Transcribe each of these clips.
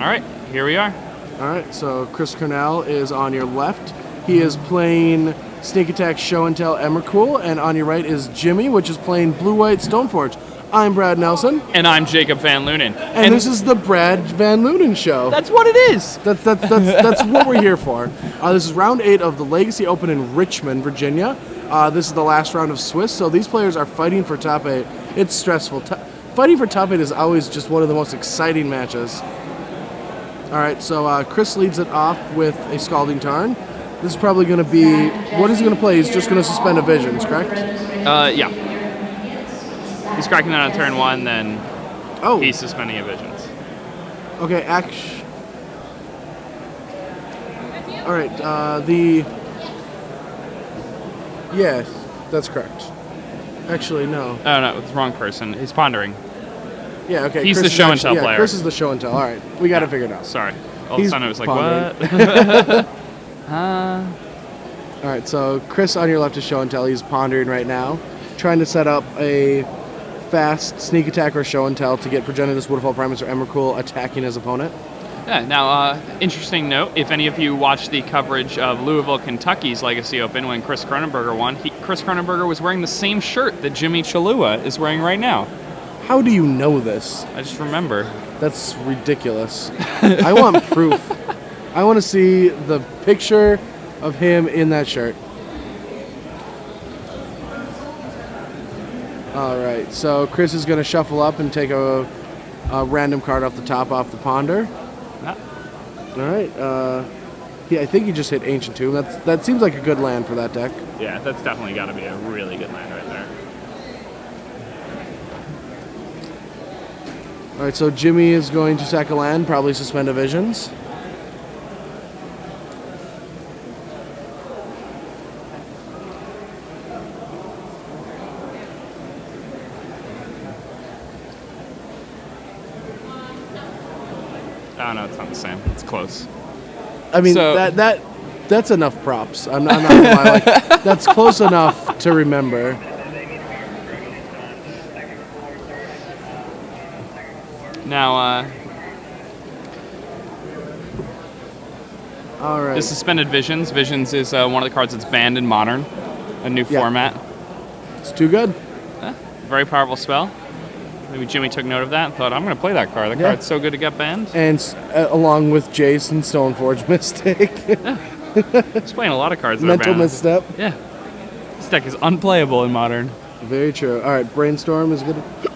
right, here we are. All right, so Chris Cornewll is on your left. He is playing Sneak Attack Show and Tell Emrakul, and on your right is Jimmy, which is playing Blue-White Stoneforge. I'm Brad Nelson. And I'm Jacob Van Lunen. And this is the Brad Van Lunen Show. That's what it is. That's what we're here for. This is round 8 of the Legacy Open in Richmond, Virginia. This is the last round of Swiss, so these players are fighting for top 8. It's stressful. Fighting for top 8 is always just one of the most exciting matches. All right, so Chris leads it off with a Scalding Tarn. This is probably going to be, what is he going to play? He's just going to suspend Evasions, correct? Yeah. He's cracking that on turn 1, then he's suspending Evasions. Okay, all right, yes, that's correct. Actually, no. Oh, no, it's the wrong person. He's pondering. Yeah, okay. He's the show and tell player. Chris is the show and tell. All right, we got it figured out. Sorry. All of a sudden it was like, pondering. what? All right, so Chris on your left is show and tell. He's pondering right now, trying to set up a fast sneak attack or show and tell to get Progenitus, Woodfall Primus, or Emrakul attacking his opponent. Yeah, now, interesting note, if any of you watched the coverage of Louisville, Kentucky's Legacy Open when Chris Cronenberger won, Chris Cronenberger was wearing the same shirt that Jimmy Cholewa is wearing right now. How do you know this? I just remember. That's ridiculous. I want proof. I want to see the picture of him in that shirt. All right, so Chris is going to shuffle up and take a random card off the top off the ponder. Ah. All right. I think he just hit Ancient Tomb. That seems like a good land for that deck. Yeah, that's definitely got to be a really good land right there. All right, so Jimmy is going to sack a land, probably suspend Evasions. Oh, no, it's not the same. It's close. I mean, so, that's enough props. I'm not gonna lie. Like, that's close enough to remember. Now, all right. The suspended Visions. Visions is one of the cards that's banned in Modern, a new format. It's too good. Very powerful spell. Maybe Jimmy took note of that and thought, I'm going to play that card. That card's so good to get banned. And along with Jason Stoneforge Mistake. He's playing a lot of cards that Mental are banned. Misstep. Yeah. This deck is unplayable in Modern. Very true. All right, Brainstorm is going to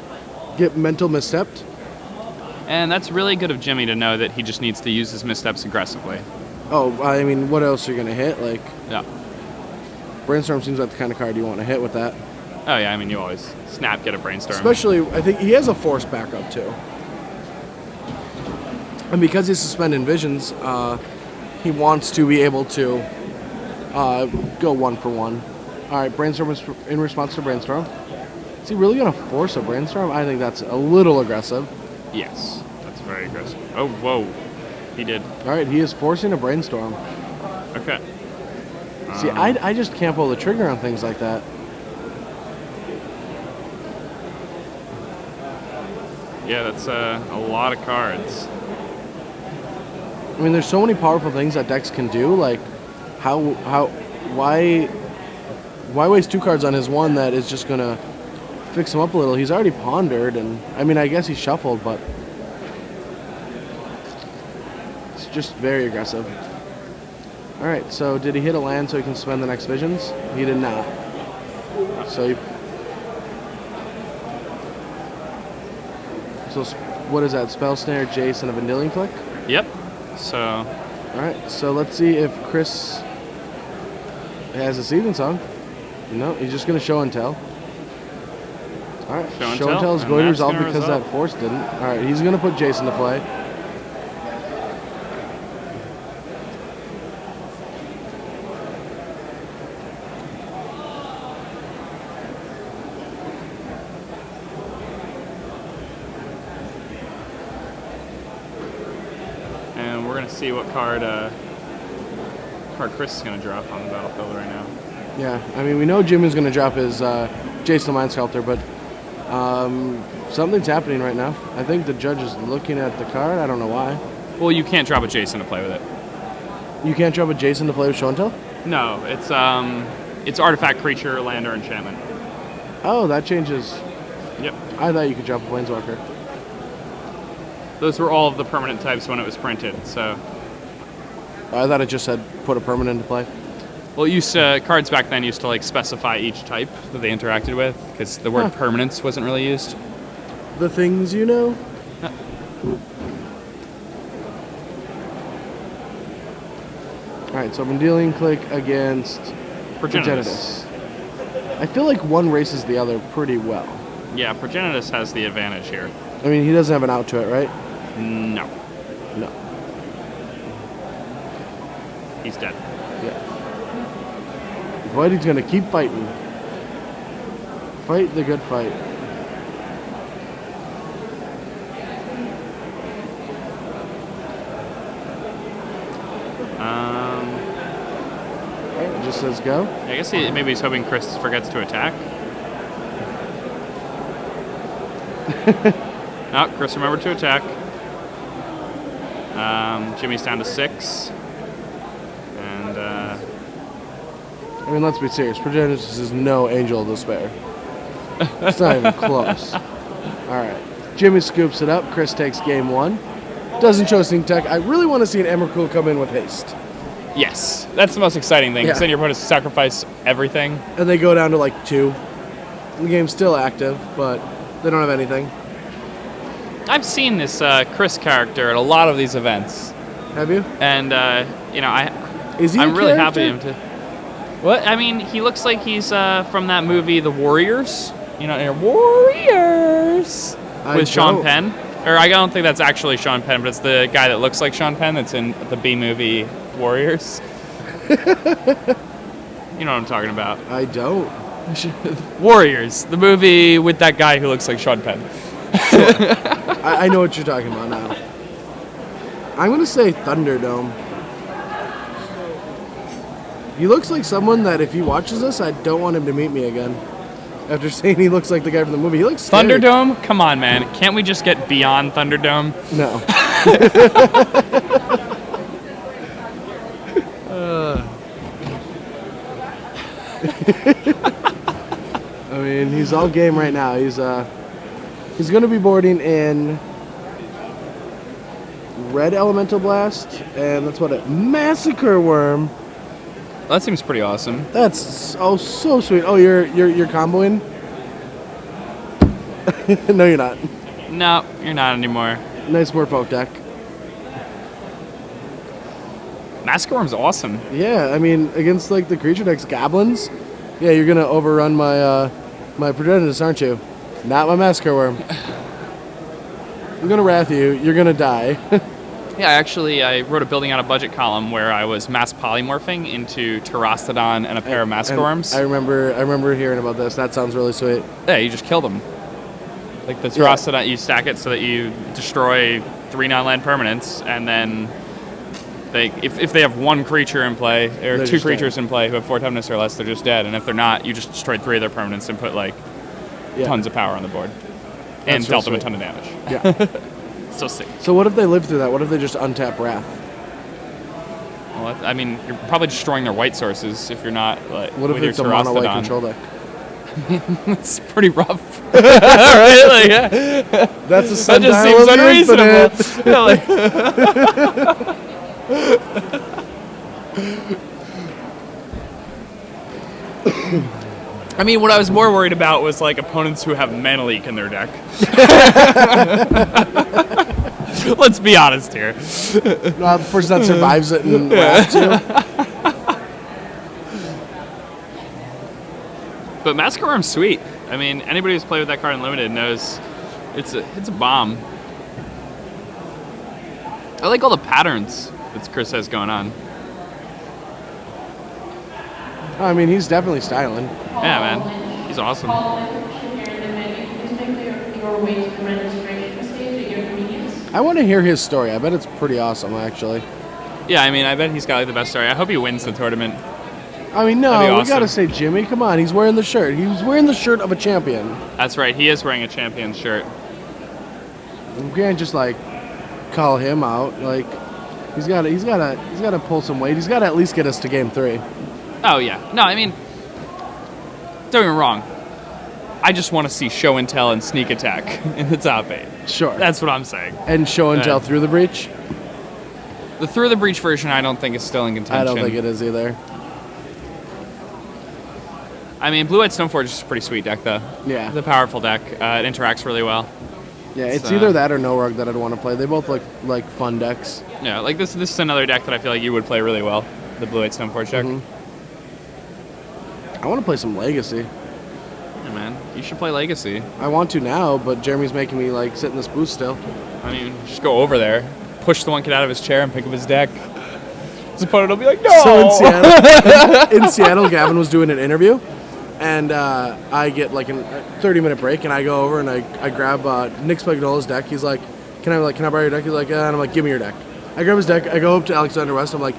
get Mental Misstepped. And that's really good of Jimmy to know that he just needs to use his missteps aggressively. Oh, I mean, what else are you going to hit? Like, yeah. Brainstorm seems like the kind of card you want to hit with that. Oh, yeah, I mean, you always snap, get a Brainstorm. Especially, I think he has a Force backup, too. And because he's suspending Visions, he wants to be able to go 1-for-1. All right, Brainstorm is in response to Brainstorm. Is he really going to force a Brainstorm? I think that's a little aggressive. Yes, that's very aggressive. Oh, whoa. He did. All right, he is forcing a Brainstorm. Okay. See, I just can't pull the trigger on things like that. Yeah, that's a lot of cards. I mean, there's so many powerful things that decks can do. Like, why waste 2 cards on his one that is just gonna fix him up a little? He's already pondered, and I mean, I guess he shuffled, but it's just very aggressive. All right, so did he hit a land so he can spend the next Visions? He did not. So what is that? Spell Snare, Jace, and a Vendilion Click? Yep. So. All right. So let's see if Chris has a Seething Song. No, he's just going to show and tell. All right. Show and tell is going to resolve because that Force didn't. All right. He's going to put Jace into play. See what card Chris is going to drop on the battlefield right now. Yeah, I mean, we know Jim is going to drop his Jason Mind Sculptor, but something's happening right now. I think the judge is looking at the card. I don't know why. Well, you can't drop a Jason to play with it. You can't drop a Jason to play with Show and Tell? No, it's artifact, creature, land, or enchantment. Oh, that changes. Yep. I thought you could drop a Planeswalker. Those were all of the permanent types when it was printed, so... I thought it just said put a permanent into play. Well, cards back then used to like specify each type that they interacted with, because the word permanence wasn't really used. The things you know? Alright, so I'm dealing click against Progenitus. I feel like one races the other pretty well. Yeah, Progenitus has the advantage here. I mean, he doesn't have an out to it, right? No. No. He's dead. Yeah. Voiding's gonna keep fighting. Fight the good fight. It just says go. I guess maybe he's hoping Chris forgets to attack. No, Chris remembered to attack. Jimmy's down to 6. And, I mean, let's be serious. Progenitus is no Angel of Despair. It's not even close. Alright. Jimmy scoops it up. Chris takes game 1. Doesn't show Sneak Tech. I really want to see an Emrakul come in with haste. yes, that's the most exciting thing, because Yeah. then you're going to sacrifice everything. And they go down to like 2. The game's still active, but they don't have anything. I've seen this Chris character at a lot of these events. Have you? And, Is he I'm a really character? happy to... What? I mean, he looks like he's from that movie, The Warriors. You know, Warriors! With Sean Penn. Or I don't think that's actually Sean Penn, but it's the guy that looks like Sean Penn that's in the B movie Warriors. You know what I'm talking about. I don't. Warriors, the movie with that guy who looks like Sean Penn. I know what you're talking about now. I'm going to say Thunderdome. He looks like someone that if he watches this, I don't want him to meet me again. After saying he looks like the guy from the movie. He looks scary. Thunderdome? Come on, man. Can't we just get beyond Thunderdome? No. I mean, he's all game right now. He's going to be boarding in Red Elemental Blast, and that's what Massacre Worm. That seems pretty awesome. That's so sweet. Oh, you're comboing? No, you're not. No, you're not anymore. Nice Merfolk deck. Massacre Worm's awesome. Yeah, I mean, against like the creature decks, goblins. Yeah, you're gonna overrun my my Progenitus, aren't you? Not my Massacre Worm. I'm gonna wrath you. You're gonna die. Yeah, actually, I wrote a building out of budget column where I was mass polymorphing into Pterostodon and a pair of Massacre Worms. I remember hearing about this. That sounds really sweet. Yeah, you just kill them. Like the Pterostodon, you stack it so that you destroy 3 non-land permanents, and then if they have 1 creature in play, or They're 2 just creatures in play who have 4 toughness or less, they're just dead. And if they're not, you just destroyed 3 of their permanents and put like tons of power on the board. And dealt them a ton of damage. Yeah. So sick. So what if they live through that? What if they just untap Wrath? Well, I mean, you're probably destroying their white sources if you're not like What if with your it's a mono white Pterostodon. control deck? It's pretty rough. Right? Like, yeah. That's a That just Sundial seems of the unreasonable. Infinite. Yeah, like... I mean, what I was more worried about was like opponents who have Mana Leak in their deck. Let's be honest here. No, the person that survives it and wraps you. But Massacre Worm's sweet. I mean, anybody who's played with that card in Limited knows it's a bomb. I like all the patterns that Chris has going on. I mean, he's definitely styling. Yeah, man. He's awesome. I want to hear his story. I bet it's pretty awesome, actually. Yeah, I mean, I bet he's got like the best story. I hope he wins the tournament. I mean, no, That'd be we awesome. gotta say, Jimmy, come on. He's wearing the shirt. He's wearing the shirt of a champion. That's right. He is wearing a champion shirt. We can't just, like, call him out. Like, he's got to pull some weight. He's got to at least get us to game 3. Oh yeah. No, I mean, don't get me wrong. I just want to see show and tell and sneak attack in the top 8. Sure. That's what I'm saying. And show and tell through the breach. The through the breach version, I don't think is still in contention. I don't think it is either. I mean, Blue-White Stoneforge is a pretty sweet deck, though. Yeah. It's a powerful deck. It interacts really well. Yeah, it's either that or No Rug that I'd want to play. They both look like fun decks. Yeah, like this is another deck that I feel like you would play really well, the Blue-White Stoneforge deck. Mm-hmm. I want to play some Legacy. Yeah, man. You should play Legacy. I want to now, but Jeremy's making me, like, sit in this booth still. I mean, just go over there, push the one kid out of his chair, and pick up his deck. His opponent will be like, no! So in Seattle, Gavin was doing an interview. And I get like a 30-minute break, and I go over and I grab Nick Spagnola's deck. He's like, "Can I borrow your deck?" He's like, "And I'm like, "Give me your deck." I grab his deck. I go up to Alexander West. I'm like,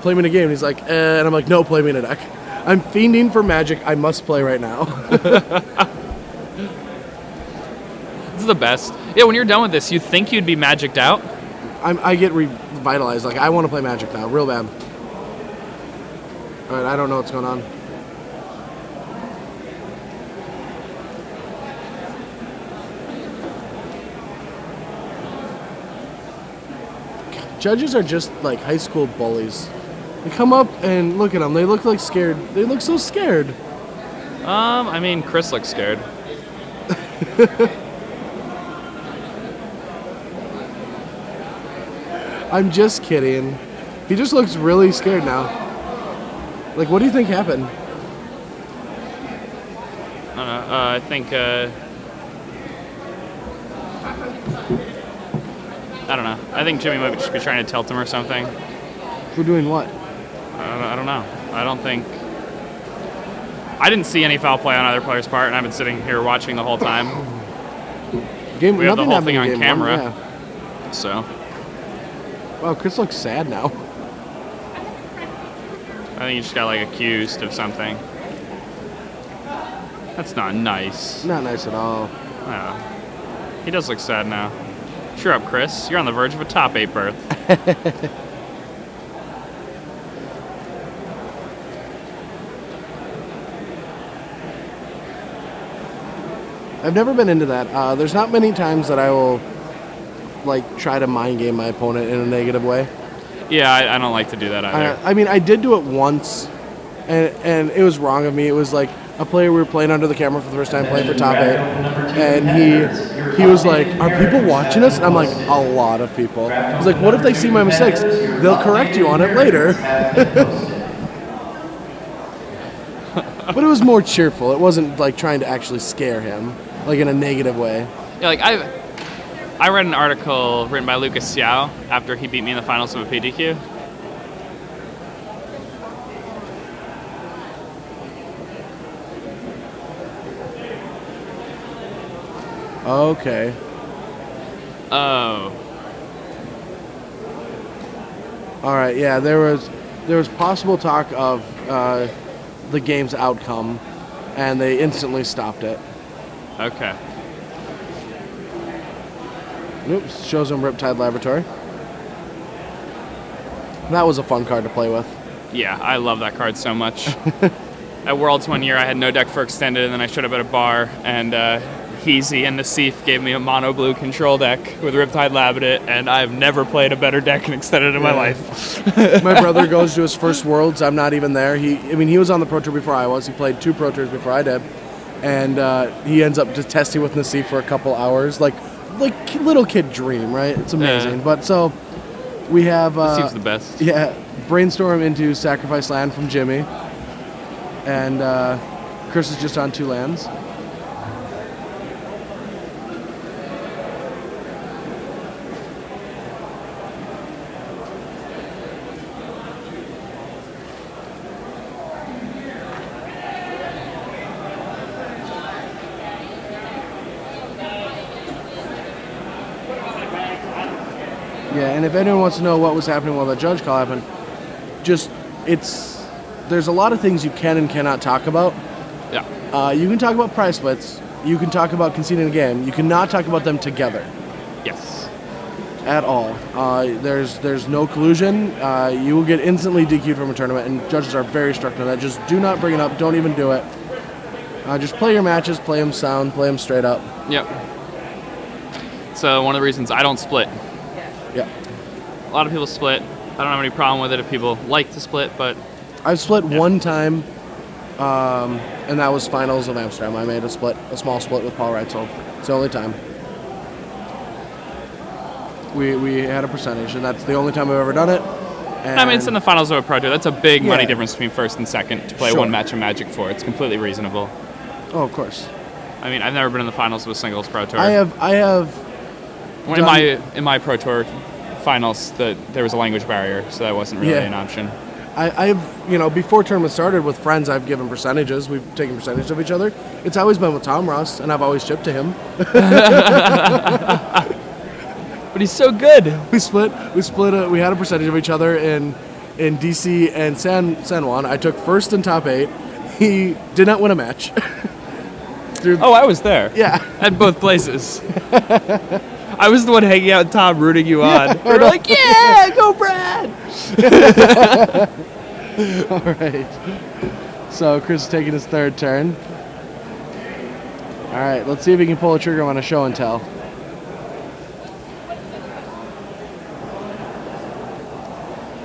"Play me in a game." And he's like, and I'm like, "No, play me in a deck." I'm fiending for Magic. I must play right now. This is the best. Yeah, when you're done with this, you think you'd be magicked out. I get revitalized. Like, I want to play Magic now, real bad. All right, I don't know what's going on. Judges are just like high school bullies. They come up and look at them. They look like scared. They look so scared. I mean, Chris looks scared. I'm just kidding. He just looks really scared now. Like, what do you think happened? I don't know. I think. I don't know. I think Jimmy might just be trying to tilt him or something. For doing what? I don't know. I don't think. I didn't see any foul play on either player's part, and I've been sitting here watching the whole time. We have the whole thing on camera. Yeah. So. Wow, Chris looks sad now. I think he just got like accused of something. That's not nice. Not nice at all. He does look sad now. Cheer up, Chris. You're on the verge of a top 8 berth. I've never been into that. There's not many times that I will like try to mind game my opponent in a negative way. Yeah, I don't like to do that either. I mean, I did do it once, and it was wrong of me. It was like a player we were playing under the camera for the first time, playing for top 8, and he was like, "Are people watching us?" And I'm like, "A lot of people." He's like, "What if they see my mistakes? They'll correct you on it later." But it was more cheerful. It wasn't like trying to actually scare him, like in a negative way. Yeah, like I read an article written by Lucas Xiao after he beat me in the finals of a PDQ. Okay. Oh. All right. Yeah, there was possible talk of the game's outcome, and they instantly stopped it. Okay. Oops, shows him Riptide Laboratory. That was a fun card to play with. Yeah, I love that card so much. At Worlds one year, I had no deck for Extended, and then I showed up at a bar, and Heezy and Nassif gave me a mono blue control deck with Riptide Labyrinth, and I've never played a better deck in Extended in my life. My brother goes to his first Worlds. I'm not even there. He was on the Pro Tour before I was. He played 2 Pro Tours before I did. And he ends up just testing with Nassif for a couple hours. Like little kid dream, right? It's amazing. Yeah. But so we have Nassif's the best. Yeah, Brainstorm into Sacrifice Land from Jimmy. And Chris is just on 2 lands. Yeah, and if anyone wants to know what was happening while the judge call happened, there's a lot of things you can and cannot talk about. Yeah. You can talk about prize splits. You can talk about conceding a game. You cannot talk about them together. Yes. at all. There's no collusion. You will get instantly DQ'd from a tournament, and judges are very strict on that. Just do not bring it up. Don't even do it. Just play your matches, play them sound, play them straight up. Yep. So one of the reasons I don't split. Yeah. A lot of people split. I don't have any problem with it if people like to split, but I've split one time, and that was finals of Amsterdam. I made a small split with Paul Reitzel. It's the only time. We had a percentage, and that's the only time I've ever done it. And I mean, it's in the finals of a Pro Tour. That's a big money difference between first and second to play one match of Magic for. It's completely reasonable. Oh, of course. I mean, I've never been in the finals of a singles Pro Tour. I have. In my Pro Tour finals, there was a language barrier, so that wasn't really an option. I've before tournament started with friends, I've given percentages. We've taken percentage of each other. It's always been with Tom Ross, and I've always chipped to him. But he's so good. We had a percentage of each other in DC and San Juan. I took first in top 8. He did not win a match. I was there. Yeah. At both places. I was the one hanging out top rooting you on. We were like, yeah, go Brad! All right. So Chris is taking his third turn. All right, let's see if he can pull a trigger on a show and tell.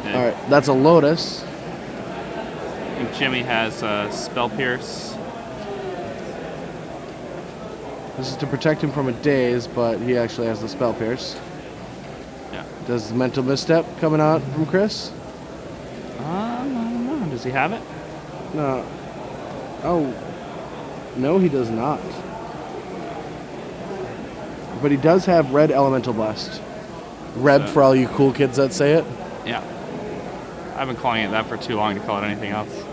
All right, that's a Lotus. I think Jimmy has Spell Pierce. This is to protect him from a daze, but he actually has the Spell Pierce. Yeah. Does Mental Misstep coming out from Chris? I don't know. Does he have it? No. Oh. No, he does not. But he does have Red Elemental Blast. Reb for all you cool kids that say it. Yeah. I've been calling it that for too long to call it anything else.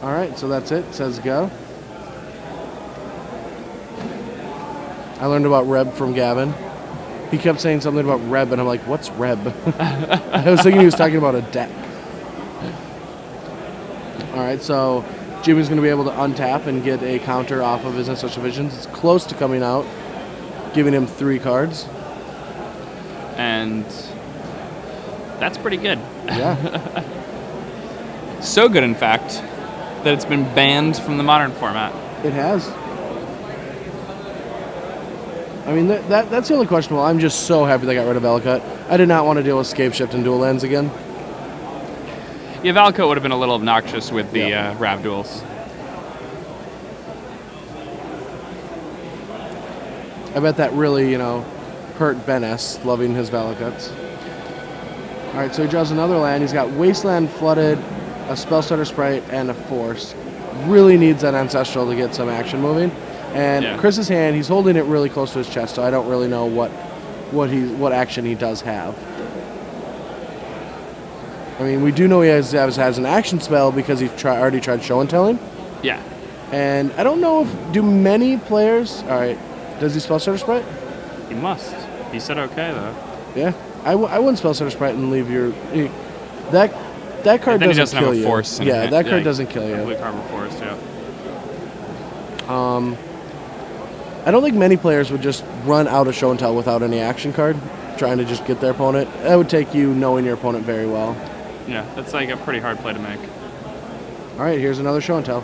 All right, so that's it. Says go. I learned about Reb from Gavin. He kept saying something about Reb, and I'm like, what's Reb? I was thinking he was talking about a deck. All right, so Jimmy's going to be able to untap and get a counter off of his Ancestral Visions. It's close to coming out, giving him 3 cards. And that's pretty good. Yeah. So good, in fact, that it's been banned from the Modern format. It has. I mean, that's the only questionable. I'm just so happy they got rid of Ellicott. I did not want to deal with Scape Shift and dual lands again. Yeah, Valakut would have been a little obnoxious with the Rav duels. I bet that really, hurt Ben S. loving his Valakuts. All right, so he draws another land. He's got Wasteland Flooded, a Spellstutter Sprite, and a Force. Really needs that Ancestral to get some action moving. And Chris's hand, he's holding it really close to his chest, so I don't really know what action he does have. I mean, we do know he has an action spell because he already tried Show and Telling. Yeah. And I don't know do many players... All right, does he Spellstutter Sprite? He must. He said okay, though. Yeah. I wouldn't Spellstutter Sprite and leave your... That card doesn't kill you. Force yeah, that card doesn't kill you. Complete Harbor Force, yeah. I don't think many players would just run out of Show and Tell without any action card, trying to just get their opponent. That would take you knowing your opponent very well. Yeah, that's like a pretty hard play to make. All right, here's another Show and Tell.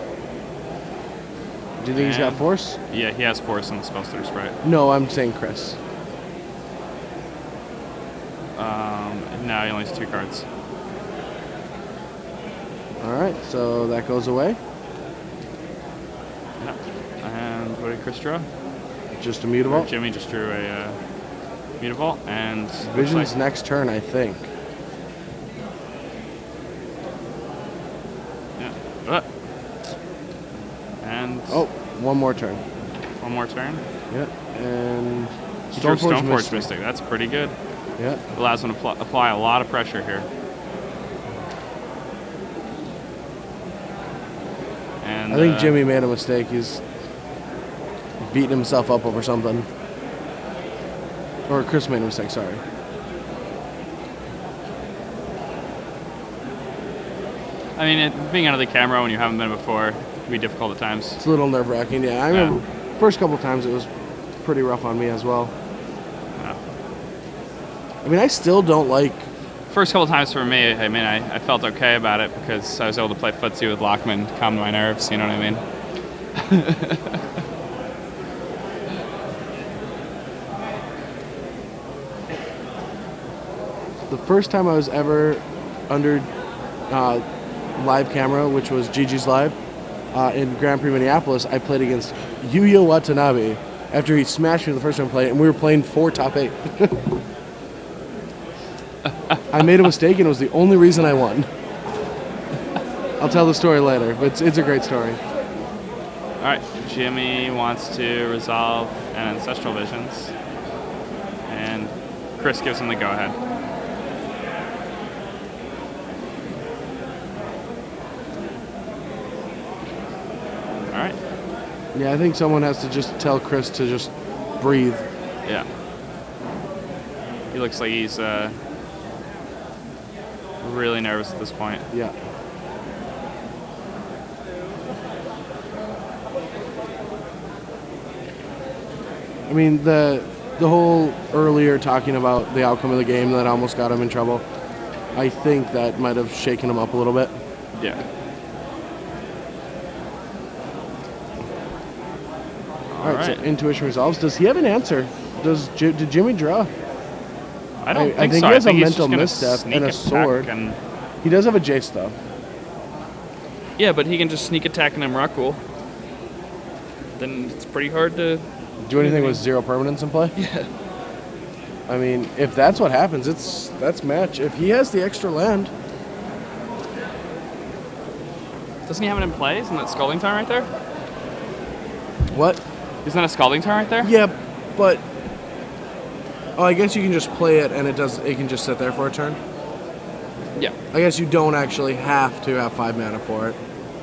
Do you think he's got Force? Yeah, he has Force on the Spellstutter Sprite. No, I'm saying Chris. No, he only has 2 cards. All right, so that goes away. Yeah. And what did Chris draw? Just a Mutavault. Jimmy just drew a Mutavault, and Vision's next turn, I think. Yeah. And one more turn. One more turn. Yeah, and Stoneforge Mystic. That's pretty good. Yeah. Allows him to apply a lot of pressure here. And I think Jimmy made a mistake. He's beating himself up over something. Or Chris made a mistake, sorry. I mean, being out of the camera when you haven't been before can be difficult at times. It's a little nerve-wracking, yeah. I remember first couple times it was pretty rough on me as well. Yeah. I mean, I still don't like. First couple times for me, I mean, I felt okay about it because I was able to play footsie with Lockman, calm my nerves, you know what I mean? The first time I was ever under live camera, which was Gigi's Live, in Grand Prix Minneapolis, I played against Yuya Watanabe after he smashed me the first time I played, and we were playing for top 8. I made a mistake, and it was the only reason I won. I'll tell the story later, but it's a great story. All right, Jimmy wants to resolve an Ancestral Visions, and Chris gives him the go-ahead. All right. Yeah, I think someone has to just tell Chris to just breathe. Yeah. He looks like he's really nervous at this point. Yeah. I mean, the whole earlier talking about the outcome of the game that almost got him in trouble, I think that might have shaken him up a little bit. Yeah. All right. So intuition resolves. Does he have an answer? Did Jimmy draw? I don't think so. So. He has I a think mental misstep and a sword. And he does have a Jace though. yeah, but he can just sneak attack and Emrakul. Then it's pretty hard to do anything with 0 permanents in play. Yeah. I mean, if that's what happens, that's match. If he has the extra land, doesn't he have it in play? Isn't that Scalding Tarn right there? what? Isn't that a Scalding Tarn right there? Yeah, but I guess you can just play it and it can just sit there for a turn. Yeah. I guess you don't actually have to have 5 mana for it.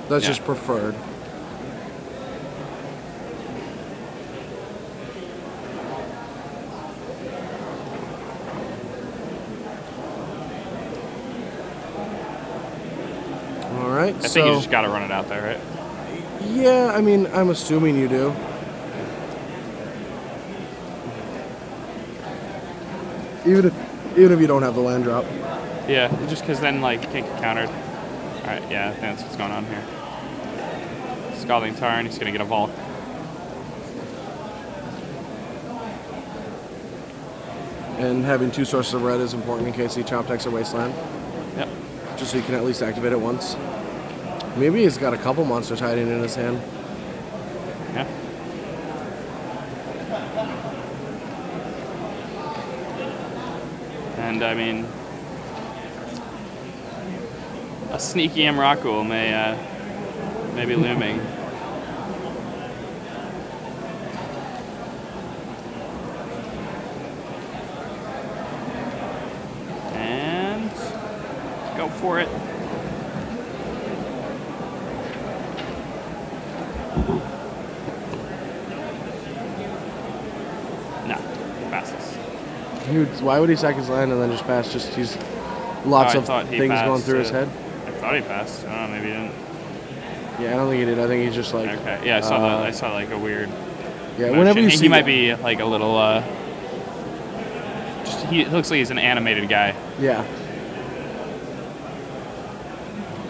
That's just preferred. All right. I think you just got to run it out there, right? Yeah, I mean, I'm assuming you do. Even if you don't have the land drop. Yeah, just because then, like, can't get countered. All right, yeah, I think that's what's going on here. Scalding Tarn, he's going to get a Volk. And having 2 sources of red is important in case he chop decks or wasteland. Yep. Just so you can at least activate it once. Maybe he's got a couple monsters hiding in his hand. Yeah. And, I mean, a sneaky Emrakul may be looming. And go for it. No, passes. Why would he sack his land and then just pass? Just use lots of things going through his head. I thought he passed. I don't know, maybe he didn't. Yeah, I don't think he did. I think he's just like. Okay. Yeah, I saw that. I saw like a weird. Yeah, motion. whenever you see. He might be like a little. He looks like he's an animated guy. Yeah.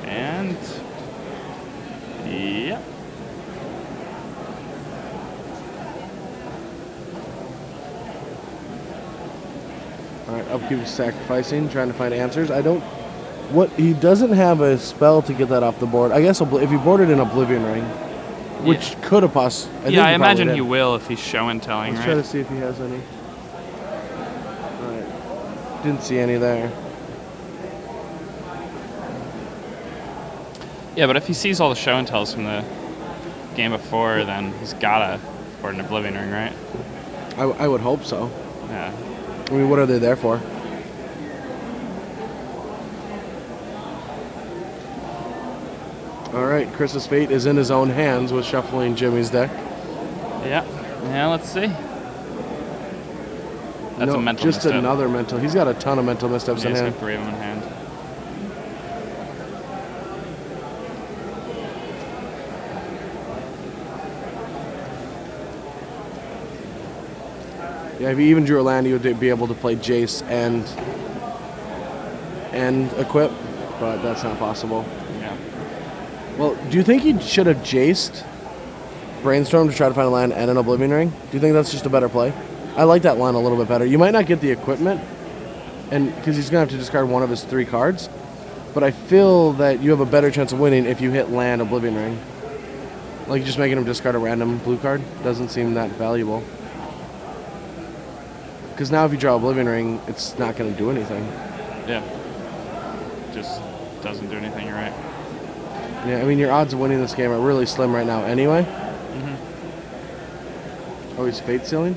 And. Yep. All right, upkeep sacrificing, trying to find answers. He doesn't have a spell to get that off the board. I guess if he boarded in Oblivion Ring, which could have possibly. Yeah, I imagine he will if he's show and telling, Let's right? try to see if he has any. All right, didn't see any there. Yeah, but if he sees all the show and tells from the game before, then he's gotta board an Oblivion Ring, right? I would hope so. Yeah. I mean, what are they there for? All right, Chris's fate is in his own hands with shuffling Jimmy's deck. Yeah. Yeah, let's see. That's a mental just misstep. another mental. He's got a ton of mental missteps in He's hand. got 3 of them in hand. Yeah, if he even drew a land, he would be able to play Jace and equip, but that's not possible. Yeah. Well, do you think he should have Jaced Brainstorm to try to find a land and an Oblivion Ring? Do you think that's just a better play? I like that line a little bit better. You might not get the equipment, and because he's going to have to discard one of his 3 cards, but I feel that you have a better chance of winning if you hit land Oblivion Ring. Like, just making him discard a random blue card doesn't seem that valuable. Because now if you draw Oblivion Ring, it's not going to do anything. Yeah. Just doesn't do anything, you're right. Yeah, I mean, your odds of winning this game are really slim right now anyway. Oh, he's Fate Sealing?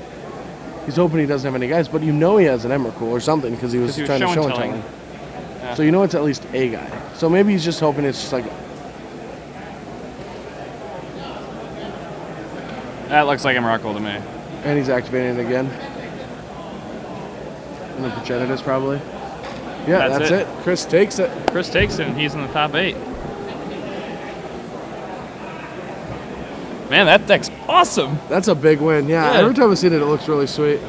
He's hoping he doesn't have any guys, but you know he has an Emrakul or something because he was trying to show and telling. Yeah. So you know it's at least a guy. So maybe he's just hoping it's just like... That looks like Emrakul to me. And he's activating it again. And then Progenitus probably. Yeah, that's it. Chris takes it. Chris takes it, and he's in the top 8. Man, that deck's awesome. That's a big win. Yeah, every time I see it, it looks really sweet.